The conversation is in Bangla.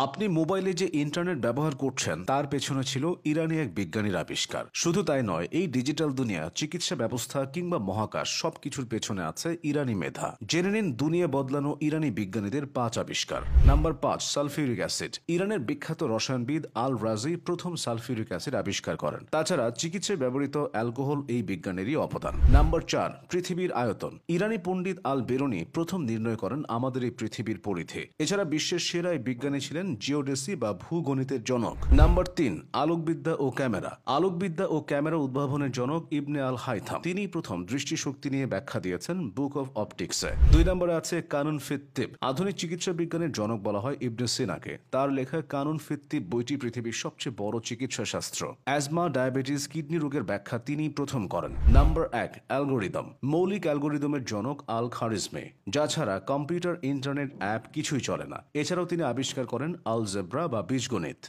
আপনি মোবাইলে যে ইন্টারনেট ব্যবহার করছেন তার পেছনে ছিল ইরানি এক বিজ্ঞানীর আবিষ্কার। শুধু তাই নয়, এই ডিজিটাল দুনিয়া, চিকিৎসা ব্যবস্থা কিংবা মহাকাশ সবকিছুর পেছনে আছে ইরানি মেধা। জেনে নিন দুনিয়া বদলানো ইরানি বিজ্ঞানীদের 5 আবিষ্কার। Number 5, sulphuric acid. ইরানের বিখ্যাত রসায়নবিদ আল রাজি প্রথম সালফিউরিক অ্যাসিড আবিষ্কার করেন। তাছাড়া চিকিৎসায় ব্যবহৃত অ্যালকোহল এই বিজ্ঞানেরই অবদান। নাম্বার 4, পৃথিবীর আয়তন। ইরানি পণ্ডিত আল বেরুনি প্রথম নির্ণয় করেন আমাদের এই পৃথিবীর পরিধি। এছাড়া বিশ্বের সেরা এই বিজ্ঞানী ছিলেন জিওডেসি বা ভূগণিতের জনক। নাম্বার 3, আলোকবিদ্যা ও ক্যামেরা। আলোকবিদ্যা ও ক্যামেরা উদ্ভাবনের জনক ইবনে আল হাইথাম। তিনি প্রথম দৃষ্টিশক্তি নিয়ে ব্যাখ্যা দিয়েছেন বুক অফ অপটিক্সে। 2 নম্বরে আছে কানুন ফিত তিব। আধুনিক চিকিৎসা বিজ্ঞানের জনক বলা হয় ইবনে সিনাকে। তার লেখা কানুন ফিত তিব বইটি পৃথিবীর সবচেয়ে বড় চিকিৎসা শাস্ত্র। অ্যাজমা, ডায়াবেটিস, কিডনি রোগের ব্যাখ্যা তিনি প্রথম করেন। Number 1, algorithm. মৌলিক অ্যালগোরিদমের জনক আল খারিজমি। যা ছাড়া কম্পিউটার, ইন্টারনেট, অ্যাপ কিছুই চলে না। এছাড়াও তিনি আবিষ্কার করেন আলজেব্রা বা বীজগণিত।